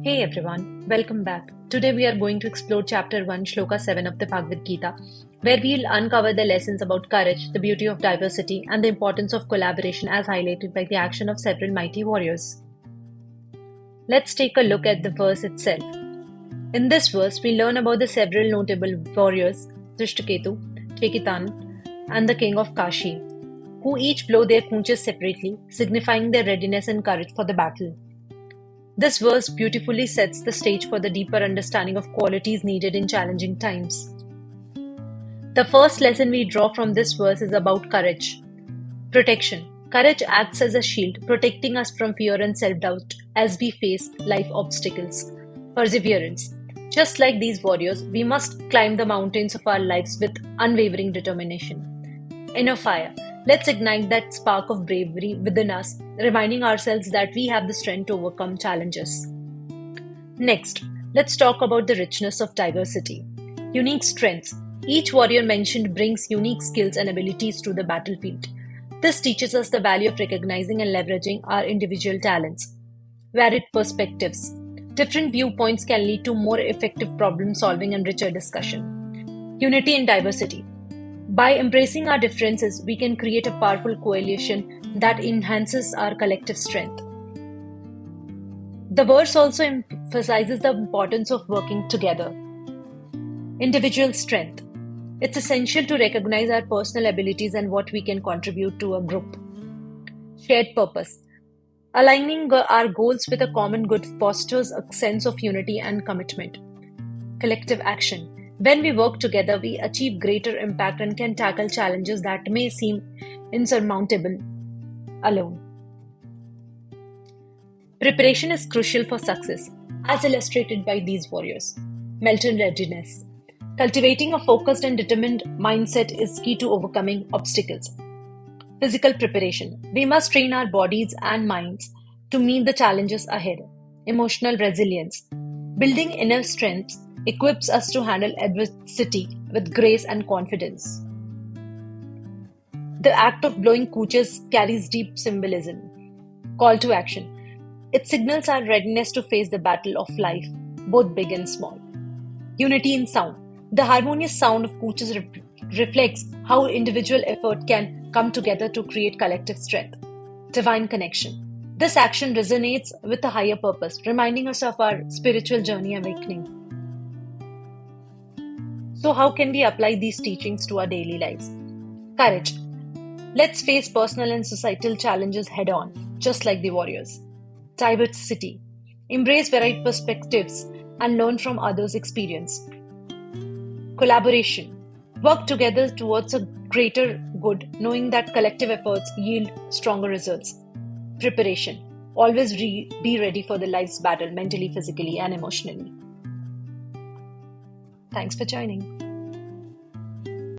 Hey everyone, welcome back. Today we are going to explore chapter 1, Shloka 7 of the Bhagavad Gita, where we'll uncover the lessons about courage, the beauty of diversity, and the importance of collaboration as highlighted by the action of several mighty warriors. Let's take a look at the verse itself. In this verse, we learn about the several notable warriors, Drishtaketu, Kekitan, and the king of Kashi, who each blow their conches separately, signifying their readiness and courage for the battle. This verse beautifully sets the stage for the deeper understanding of qualities needed in challenging times. The first lesson we draw from this verse is about courage. Protection. Courage acts as a shield, protecting us from fear and self doubt as we face life obstacles. Perseverance. Just like these warriors, we must climb the mountains of our lives with unwavering determination. Inner fire. Let's ignite that spark of bravery within us, reminding ourselves that we have the strength to overcome challenges. Next, let's talk about the richness of diversity. Unique strengths. Each warrior mentioned brings unique skills and abilities to the battlefield. This teaches us the value of recognizing and leveraging our individual talents. Varied perspectives. Different viewpoints can lead to more effective problem solving and richer discussion. Unity in diversity. By embracing our differences, we can create a powerful coalition that enhances our collective strength. The verse also emphasizes the importance of working together. Individual strength. It's essential to recognize our personal abilities and what we can contribute to a group. Shared purpose. Aligning our goals with a common good fosters a sense of unity and commitment. Collective action. When we work together, we achieve greater impact and can tackle challenges that may seem insurmountable alone. Preparation is crucial for success, as illustrated by these warriors. Mental readiness. Cultivating a focused and determined mindset is key to overcoming obstacles. Physical preparation. We must train our bodies and minds to meet the challenges ahead. Emotional resilience. Building inner strength equips us to handle adversity with grace and confidence. The act of blowing conches carries deep symbolism. Call to action. It signals our readiness to face the battle of life, both big and small. Unity in sound. The harmonious sound of conches reflects how individual effort can come together to create collective strength. Divine connection. This action resonates with a higher purpose, reminding us of our spiritual journey awakening. So, how can we apply these teachings to our daily lives? Courage. Let's face personal and societal challenges head on, just like the warriors. Diversity. Embrace varied perspectives and learn from others' experience. Collaboration. Work together towards a greater good, knowing that collective efforts yield stronger results. Preparation. Always be ready for the life's battle mentally, physically, and emotionally. Thanks for joining.